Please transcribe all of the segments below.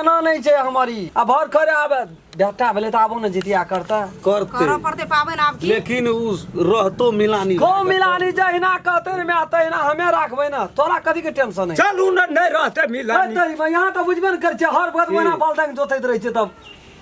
माना नहीं छे हमारी अब भर करे आबे बेटा भेले त आबो न जितिया करता करते पाबन आप की लेकिन उस रहतो मिलानी को मिलानी जहिना कहते न मैं तहिना हमें राखबे न तोरा कथी के टेंशन है चलू न नहीं रहते मिलानी तई यहाँ त बुझबे न कर छे हर बात मना बाल तक जोतैत रहे छे तब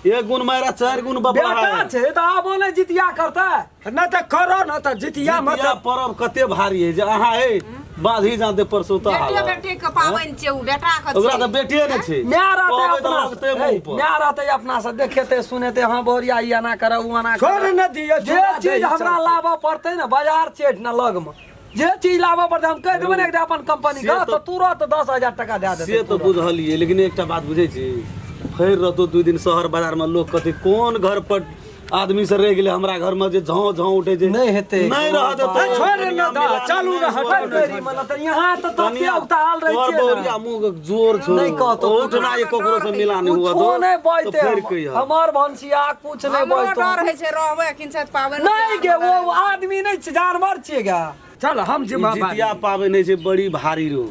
एक गुण मारा 4 गुण बबला बेटा छे त आबो न जितिया करता न त करो न त जितिया मत जितिया पर्व कते भारी है जे अहाँ है बाधी जाते परसो त बेटिया हाल बेटी के पाबन छे उ बेटा के ओकरा त बेटिए न छे न्यारा ते कहबै त अपना लगते मुंह पर न्यारा ते अपना से देखेते सुनेते हां बोरिया ई आना करे उ आना छोड़ करे न दियो जे चीज हमरा लाबा पड़ते न बाजार चेट न लग में जे चीज लाबा पड़ते हम कह देबे न एक अपन कंपनी का तो तुरंत 10,000 टका दे देते से तो बुझलिए लेकिन एकटा बात बुझै छी फेर रहतो 2 दिन शहर बाजार में लोग कथि कोन घर पर आदमी से रह गेले हमरा घर में जे झाऊ झाऊ उठे जे नहीं हेते नहीं रहत त छोड़ न दा चलू न हट तेरी मतलब त यहाँ त तते उताल रहे और छे बोरिया मुंह जोर छो नहीं कहतो उठना ये कोकरो से मिलानी हुआ तो नहीं तो बजते फिर कहिया हमार भंसिया कुछ नहीं हमरो बजतो डर है छे रहबे किनसे पाबन नहीं के वो आदमी नहीं छे जानवर छे गा चल हम जिम्मेदार जितिया पावे नहीं छे बड़ी भारी रो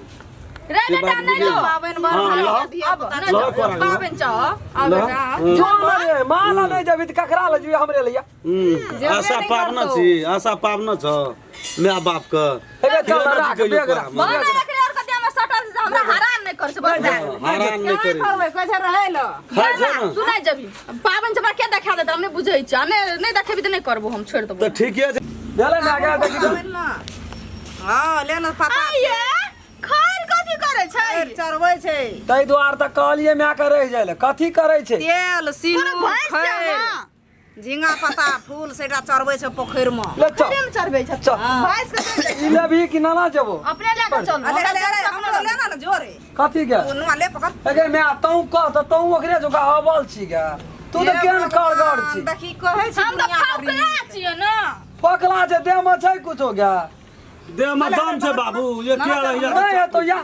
रे बेटा नहीं लो पाबन बर अब न पाबन छ अब जो रे माला नहीं जबि त ककरा ल जबि हमरे लिया आशा पावना छी आशा पावना छ माय बाप का एबे चल राख बेगरा मन एकरे और कते में सटल से हमरा हैरान नहीं कर से बस हैरान नहीं करे करबे कैसे रहै ल खाय छ न तू नहीं जबी पाबन जमा के देखा दे हमने बुझै छ नहीं देखेबी त नहीं करबो हम छोड़ देबो तो ठीके छै चले ना आगे देखी पाबन ना हां ले न पता ये खैर कथी करे छै खैर चरबै छै तई द्वार तक कहलिए मैं के रह जाले कथी करे छै तेल सिनू खैर झिंगा पत्ता फूल सेटा चरबै छै पोखर में ले चल प्रेम चढ़बे छ चल भाइस के ई लेबी कि ना जबो अपने लेके चल अरे अरे हमरो ले ना जोरे कथी के नुआ ले पकड़ अगे मैं तऊ कह त तऊ ओकरे जो हवल छी गा तू त केन करगड़ छी देखी कहै छै हम तो दुनिया फौकरा छियै न पकला छै देह में छै कुछो गा दे में दम छै बाबू ये क्या रहिया नहीं है तो या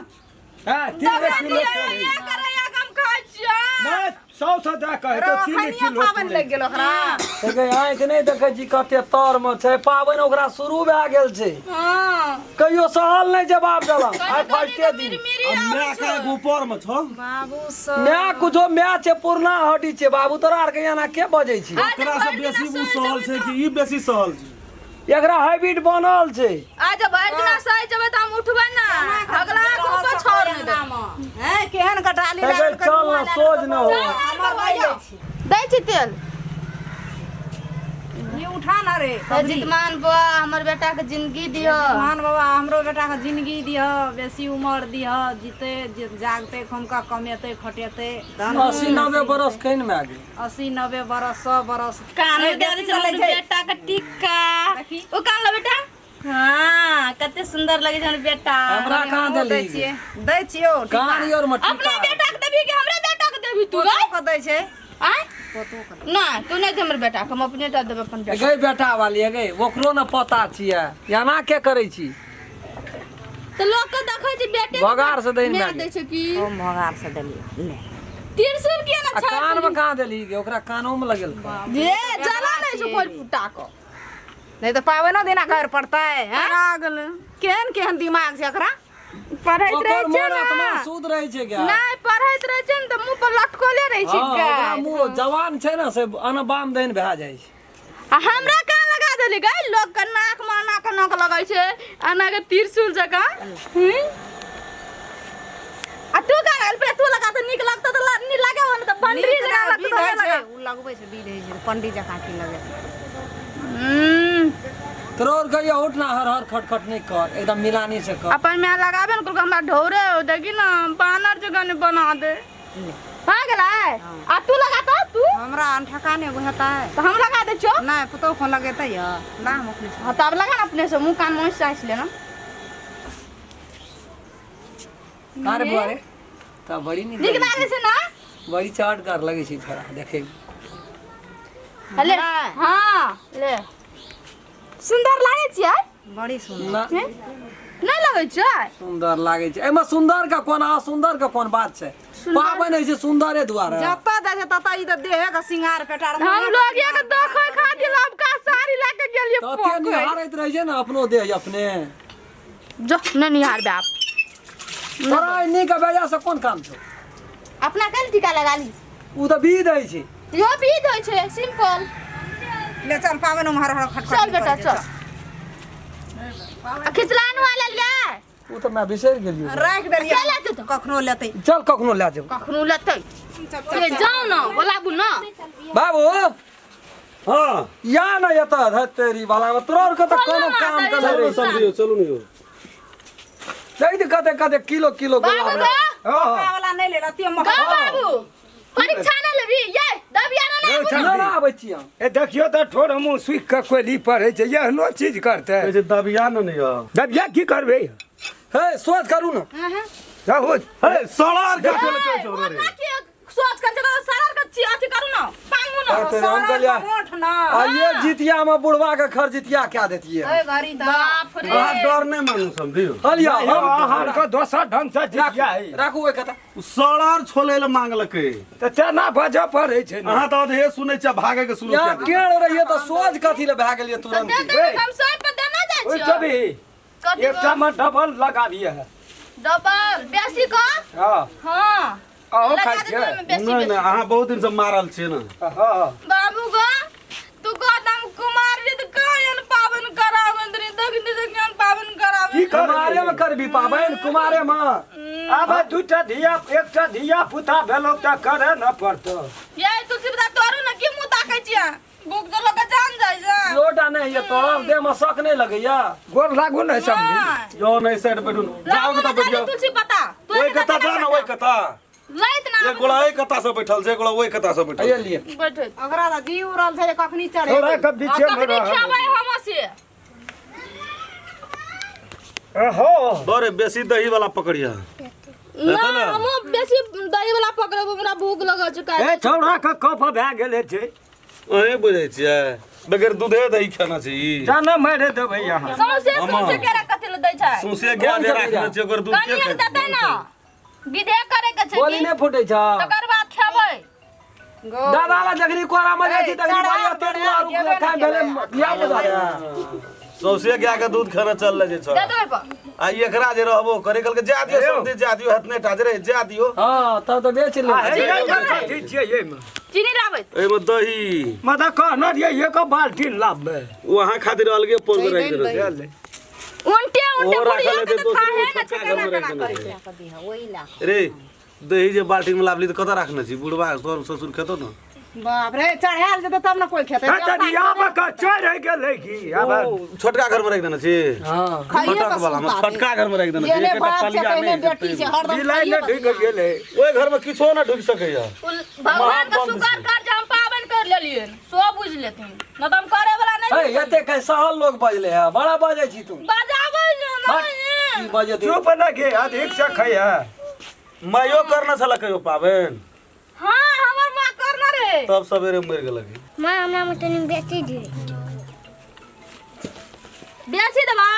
है 3 किलो ये करे या हम खाइ छियै नहीं 100 दे कहे तो 3 किलो पाबन लग गेल ओकरा देखे आँखि नहीं देखे छी कते तर में छै पाबन ओकरा शुरू भए गेल छै हां कहियो सहल नहीं जवाब देला आइ फर्स्टे दिन मैं का ऊपर में छ बाबू सब मैं कुछो मैं छै पुरना हड्डी छै बाबू तोरा आर के याना के बजै छी एकरा से बेसी उ सहल छै कि ई बेसी सहल छै एकरा हैबिट बनल छै आज भरि दिन सही जबे त हम उठबै ना अगला को छोड़ नहीं दे हैं केहन का डाली एगे लागल चल ना सोझ न हो हमर भाई दै छी तेल ये उठा ना रे जितमान बा हमर बेटा के जिंदगी दियो मान बाबा हमरो बेटा के जिंदगी दिह बेसी उम्र दिह जीते जागते खुमका कमेते खटेते 80-90 बरस कहीं में आ गई 80-90 बरस 100 बरस कान ए, में दे बेसी छै चलै छै। बेटा के टिक्का देखी। ओ कान लो बेटा हां कते सुंदर लगे छै हमर बेटा हमरा कहाँ दै देली छियै दै छियो कान और मट्टी अपने बेटा के देबी कि हमरे बेटा के देबी तू गई को दै छै आय पोतो के ना तू नहीं दे हमर बेटा के हम अपने टा देब अपन बेटा गई बेटा वाली गई ओकरो न पता छियै याना के करै छी तो लोग के देखै छै बेटे भगार से दैन मैं में दै छै कि ओ भगार से देलिए ले त्रिशूल के ना छाप कान में कहाँ देली के ओकरा कानो में लगल जे जला नहीं छै कोई फुटा को नहीं तो पावनो दिना घर पड़तै हैं पागल केहन केहन दिमाग छै एकरा पढ़ैत ओकर रहे छै मोन ना आत्मा शुद्ध रहै छै क्या नहीं पढ़ैत रहे छै न त मुंह पर लटकले रहे छै हाँ, का ओकरा मुँह जवान छै ना से अनबाम दहिन भए जाइ छै आ हमरा का लगा देली गई लोग के नाक में नाक नाक लगै छै अना के त्रिशूल जका आ तू का गल पे तू लगा त निक लगत त नहीं लागे हो न त पंडरी जका लगत विध लगा छै उ लगबै छै विध है पंडित जका की लगे तोर कहियो उठ ना हर हर खटखट नहीं कर एकदम मिलानी से कर अपन मैं लगाबे न हमरा ढौरे हो देखी ना बानर जगह ने बना दे आ गेलै आ तू लगा त तू हमरा अनठकाने होता है तो हम लगा दे छो नहीं पुतो को लगेतै य दाम अपने से हाँ तब लगा ना अपने से मुंह कान मुंह से ले ना कार बुआरे त बड़ी नहीं निक लागे से ना बड़ी चाट कर लगे छी थोड़ा देखे ले हाँ ले सुंदर लागे छियै बड़ी सुंदर ना नहीं लगे छै सुंदर लागे छै एमे सुंदर का कोन असुंदर का कोन बात छै पाबन है छै सुंदरे दुआरे जत्ता दै छै तत्ता ई त देह के सिंगार पेटार हम लोग ये के देखै खातिर अब का साड़ी लेके गेलिए तते निहारैत रह छै ना अपनो देह अपने जो नहीं निहार बे आप तोरा इन्हीं का वजह से कौन काम छौ अपना कल टीका लगा ली उ त विध है छै यो विध होइ छै सिंपल ले चल पावन में हर हर खटखट चल बेटा चल खिचलान वाला ले उ त मैं बिसर गेलियो राख देलिए चल आते तो कखनो लेते चल कखनो ले जाब कखनो लेते जाओ ना बोलाबू ना बाबू हाँ या न यता धतेरी वाला में तोरा के त कोनो काम कर चलो रे समझियो चलो नहीं हो देख दे कते किलो बाबू गोला गा वाला नहीं ले रती हम गा बाबू परीक्षा ना लेबी ये दबिया ना ना ना आबै छी हम ए देखियो तो ठोर मुंह सुख के कोली पड़े छै एहनो चीज करते ऐसे दबिया नहीं हो दबिया की करबे हे सोच करू ना जाहो हे सड़ार का खेल के छोरे रे ना कि सोच कर जरा सारा का अथी करू ना पांगू ना तेरे हम कहलिया ओठ ना आइए जितिया में बुढ़वा के खर जितिया क्या देती है ए घरी दा बाप रे आ डर नहीं मानू समझियो हलिया आहार को दोसर ढंग से जितिया है राखू ए कथा सड़ार छोले ले मांगलके तो तेना बजा पड़े छै अहाँ तो हे सुनै छ भागे के शुरू यहाँ कर केड़ रहिए तो सोच कथी ले भाग गेलिए तुरंत दे दे हम सही पे देना जाय ओइ छी कभी कथी एकटा में डबल लगाबिए है डबल बेसी का हां हां आओ लगा खाइ दे छै में बेसी नहीं बेसी नहीं अहाँ बहुत दिन से मारल छे ना हां बाबू गा तू कदम कुमार जी तो कायन पावन करावन रे दबिन दे ज्ञान पावन करावन की कुमारे में कर भी पाबैन कुमारे में अब दूटा धिया एकटा धिया पुता भेलो त करे न पड़तो ये तुलसी बता तोरू ना की मुंह ताकै छिया भूख जो लोग जान जाय जा लोटा नहीं ये तोरा दे में शक नहीं लगैया गोर लागू न समझी जो नहीं साइड बैठू जाओ कता बैठ जाओ तुलसी बता तू ओए कता जा ना ओए कता लैत ना एक गोला ओए कता से बैठल छै एक गोला ओए कता से बैठल आइए लिए बैठे अगरा दा जी उड़ल छै कखनी चढ़े थोड़ा के बीचे में कखनी रह खाबै हम से हो बरे बेसी दही वाला पकड़िया ना हम बेसी दही वाला पकड़ब हमरा भूख लगल छै ए छौड़ा के कफ भए गेले छै ओए बुझै छियै बगैर दूधे दही खाना छै ई जाना मारे देबै यहाँ सौंसे सौंसे केरा कथि ल दै छै सौंसे गाय दे राखने छै ओकर दूध के कनिया देतै ना विधे करे के छै बोली नहीं फूटे छ तकर बाद खेबै दादा ला जगरी कोरा में जाई छी तगरी बाया तेड़ुआ रुक खाए भेले लिया बजा सौंसे गाय के दूध खाना चल ले छै दे देबै पर आ एकरा जे रहबो करे कल के जा दियो समझे जा दियो हतने टाजरे जा दियो हां तब तो बेच ले कथी छियै ये में चीनी लाबै ए में दही मदा कहना रे ये को बाल्टी लाबे वहां खातिर अलगे पोल के रख दे चल उनटे उनटे और बुढ़िया रखले के दे तो दोसर खाए ना छोटका घर में रख दे कदी है ओई ला रे दही जे बाल्टी में लाबली त कता रखने छी बुढ़वा सर ससुर खेतो न बाप रे चढ़ाल जते तब ना कोई खेते तनी यहाँ का चढ़ गेलै की अब छोटका घर में रख देना छी हां खाइए छोटका का वाला में छोटका घर में रख देना ये छी ने एकटा बाप से पलिया कहने नहीं बेटी से हरदम बिलाई ने ढुक गेलै ओए घर में किछो ना ढुक सकैया भगवान का शुक्र कर जे हम पावन कर लेलिए सो बुझ लेथिन न त हम करे वाला नहीं ए एते कैसा लोग बजले है बड़ा बजे छी तू बजाबै हट, नहीं की बजे तू चुप न के अधिक से खैया मायो करना छला कहियो पाबेन हां हमर मां करना रे तब सवेरे मर गेल लगी मां हमरा में तनी बेसी दे बेसी देबा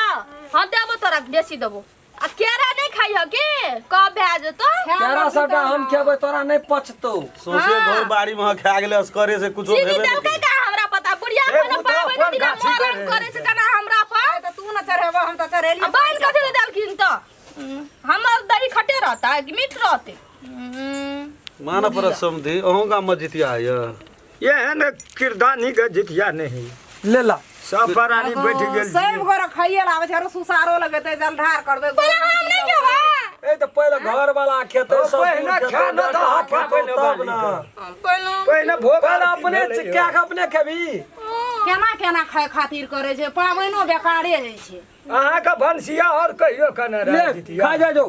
हम देबो तोरा बेसी देबो आ केरा नहीं खाई हो के कब भए जेतो केरा सबटा हम खेबै तोरा नहीं पचतो सोचे घर बाड़ी में खा गेले असकरे से कुछो चीनी भेबे देलकै का हमरा पता बुढ़िया ए, कोन वो तो पाबै अपन दिन गाछी मरण करे। करे छै कना हमरा पर तो तू ना चढ़ेबा हम तो चढ़ेली आ बाल कथि ले देलखिन त हमर दही खटे रहता है कि मीठ रहते माना पर समझी अहों का मजितिया है ये है न किरदानी के जितिया नहीं ले ला सब परानी बैठ गेल सैम गोरा खाइए लावे छै सुसारो लगेते जलधार करबे पहले हम नहीं खेबा ए तो पहले घर वाला खेते सब पहिने खाना तो हाथ पहिने तब ना पहिने भोग पहले अपने क्या अपने खेबी केना केना खाए खातिर करे छै पावनो बेकारे होइ छै अहाँ का भनसिया और कहियो कने ले रह जितिया खा जा जो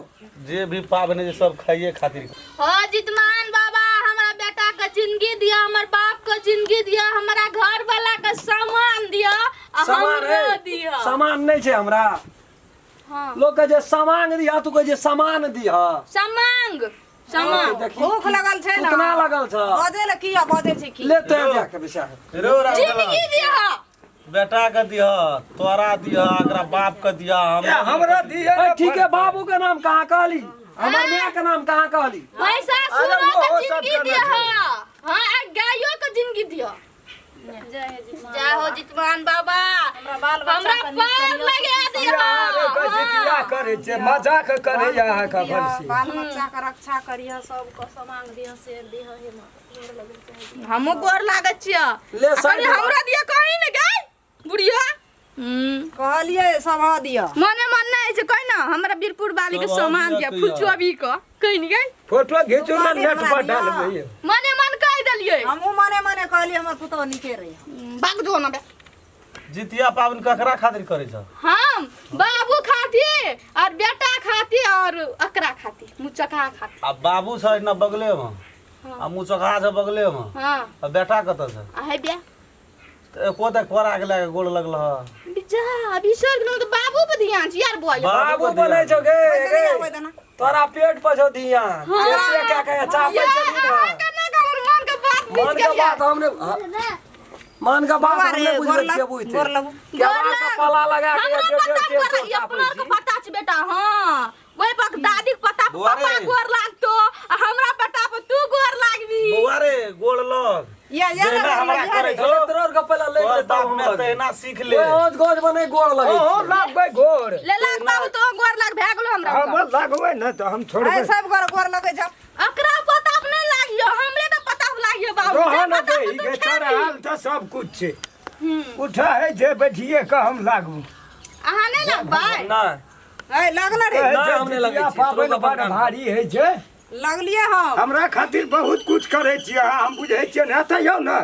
जे भी पाबने जे सब खाइए खातिर हां जितमान बाबा हमरा बेटा के जिंदगी दिया हमर बाप के जिंदगी दिया हमरा घर वाला के सामान दिया आ सामान हमरो है दिया सामान नहीं छै हमरा हां लोग के जे सामान दिया तू के जे सामान दिया समांग सामान भूख लगल छै ना कितना लगल छ बजे ले किया बजे छै की ले ते जाके बिशा जिंदगी दिया बेटा के दिया तोरा दिया एकरा बाप के दिया हमरा दिए ए ठीक है बाबू के नाम कहां कहली हमर मां के नाम कहां कहली पैसा अरे सुनो वो के सब जिंदगी करना दिया चाहिए। हां आ गायो के जिंदगी दिया जय हो जितमान बाबा बाल हमरा पार लगा दिया अरे गजितिया मजाक करे छे मजाक करे यहाँ का दिह, फरसी बाल बच्चा के रक्षा करिह सबको सामान दिह से दिह हे मां हमो गोर लागत छिया ले अरे साइड हमरा दिया कहीं न गई बुढ़िया कहलिए सब दिह मने मन नहीं छै कहीं ना हमरा बीरपुर वाली के सामान दिया फुलचुआ भी को कहीं न गई फोटो घीचो ना नेट पर डालबे मने मन कह देलिए हमहू मने मने कहलिए हमर पुतौ निके रही भाग जो ना बे जितिया पाबन ककरा खातिर करे छ हम बाबू खाती और बेटा खाती और अकरा खाती मुचका खाती आ बाबू छ न बगले में आ मुचका छ बगले में हां आ बेटा कत छ आहे बे एको त कोरा के लागे गोड़ लगल ह बिजा अभी सर तो बाबू पे ध्यान छी यार बुआ बाबू बने छौ गे कोई देना तोरा पेट पर छौ दिया ये क्या कहे चापे चली ना करना का मन का बात मन का बात हमने मन का बात हमने बुझल छियै बुझते गोर लगू क्या का पला लगा के हमरा पता अपना के पता छ बेटा हां ओइ पक दादी के पता पापा गोर लागतो आ हमरा पता पे तू गोर लागबी बौआ रे गोड़ लग या जेना हमरा करे छो तोर का पला ले ले बाप में तहिना सीख ले रोज गोज बने गोड़ लगे ओ लागबे गोर ले लाग बाबू तो गोर लाग भाग लो हमरा हम लागबे न त हम छोड़बे ए सब गोर लगे जब अकरा पता अपने लागियो हमरे तो पता लागियो बाबू रोहन दे के चार हाल त सब कुछ छे उठा है जे बैठिए का हम लागू अहाँ नहीं लगबै ना ए लगना रे ना हमने लगे छी, पाबन तोरा बड़ बड़का भारी है जे लगलिए हम हमरा खातिर बहुत कुछ करे छी हम बुझे छियै न त यौ न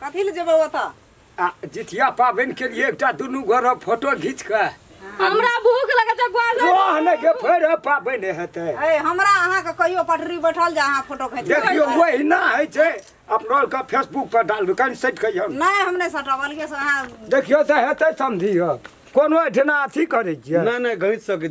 कथि ले जेबै ओता आ जितिया पाबन के लिए एकटा दुनू घर फोटो घीच के हमरा भूख लगत है गोर लाग रोहन के फेर पाबन हेतै ए हमरा अहाँ के कहियो पटरी बैठल जा अहाँ फोटो खींच देखियो वहिना है छै अपना का फेसबुक पर डालबे कनि सट कहियो नहीं हमने सटवल के से अहाँ देखियो त हेतै समझियो कोनो एठना अथी करे छियै नहीं नहीं गईत सके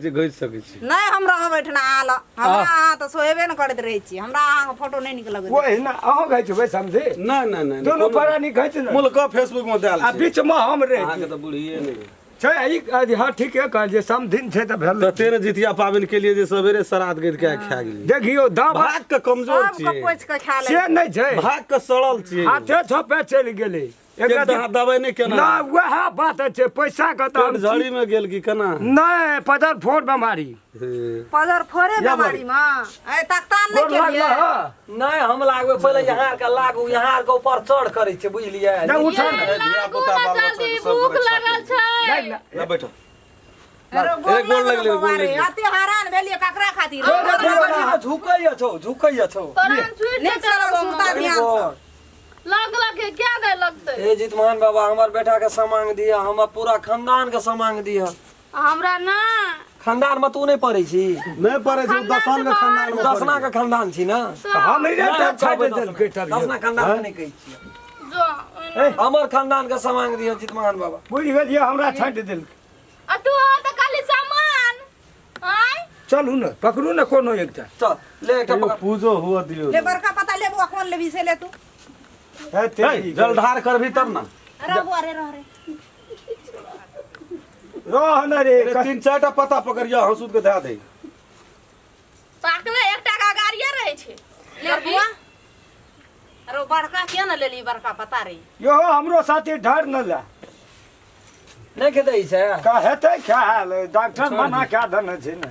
छी नहीं हम रहब एठना आल हमरा अहाँ तो सोहेबे न करैत रहै छी हमरा अहाँ के फोटो नहीं नीक लगैत वहिना अहो गई छै समझे नहीं नहीं नहीं दोनों प्राणी गई छै न मुल्क फेसबुक में डाल आ बीच में हम रहे अहाँ के तो बुढ़िए नहीं छै हाँ ठीके कहल जे समधिन छै त भेल तो तेरे जितिया पाबन के लिए जे सवेरे श्राद्ध गीत के खा गेली देखियो दाम भाग के कमजोर सबके छियै पोछ के खा ले से नहीं छै भाग के सड़ल छियै हाथे छपे चलि गेलै के दबाई नहीं केना ना वह बात छै पैसा के त पेट झड़ी में गेल की केना नहीं पदर फोड़ बीमारी पदर फोड़े बीमारी में ए तख्तान नहीं फोड़ लागल केलिए ह नहीं हम लागबे पहले यहाँ के लागू यहाँ के ऊपर चढ़ करे छे बुझलिए नहीं उठा न लागू ना जल्दी भूख लगल छै ना बैठो अरे एक गोड़ लगले, गोड़ लगले। अति हैरान भेलिए ककरा खातिर झुकैया छौ प्राण छूट नीक से लग सुता ध्यान से लग के क्या गए लगते ए जितमान बाबा हमार बेटा के सामान दिया हम पूरा खानदान के सामान दिया हमरा ना खानदान में तू नहीं पढ़े छी नहीं पड़े छै दसन के खानदान में दसना के खानदान छी ना हम रे त छाड़ देलकै दसना खानदान नहीं कहै छी जो हमर खानदान के सामान दिया जितमान बाबा बुझ गेलिए हमरा छाड़ देलकै आ तू तो खाली सामान आय चलू न पकड़ू न कोनो एकटा चल ले एकटा पकड़ पूजो हुआ दियो ले बड़का पता लेबो अखन लेबी से ले तू है तेरी जलधार कर भी तब ना रहबो रे रह रे रोह न रे अरे तीन चार टा पता पकड़िया हंसूद के दे दे पाकले एकटा का गाड़िया रहे छै लेबुआ अरे बड़का किया न लेली बड़का पता रे यो हमरो साथी ढार न ला नहीं खेदै छै का हेतै ख्याल डॉक्टर मना क्या देने छै न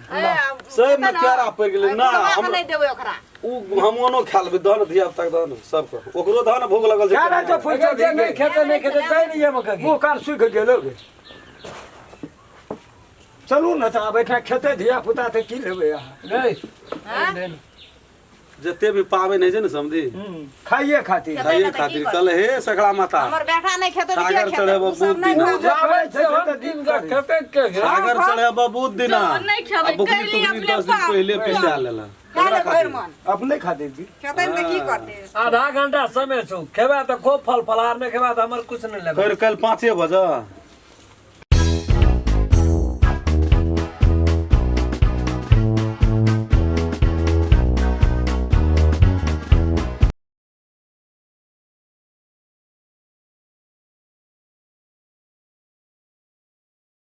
सही में क्यारा पड़ गेलै ना हम हम नहीं देबै ओकरा उ हमनो खा लेबै दहन धिया तक दहन सबको ओकरो दहन भूख लगल छै क्या रे जो पैसा दे नहीं खेते नहीं खेते कहीं नहीं है मक्का मुंह कान सूख गेलो चलू न त बैठा खेते धिया पुता त की लेबै अहाँ गई जते भी पावे नहीं छै न समझी खाइए खातिर खाइए खातिर कल हे सखड़ा माता हमर बेटा नहीं खेतो सागर के चढ़े खेतो सब नहीं बहुत खाओ जाबै छै हम त दिन दिन का खेते के सागर चढ़े बहुत दिना जो नहीं खेबै, अब बुकनी कैली तुकनी अपने 10 दिन पाप। पहले पिसा लेला काले भर मन अपने खातिर भी खेतै त की करते आधा घंटा समय छौ खेबा त खूब फल फलार में खेबा त हमर कुछ नहीं लगे फिर कल 5 बजे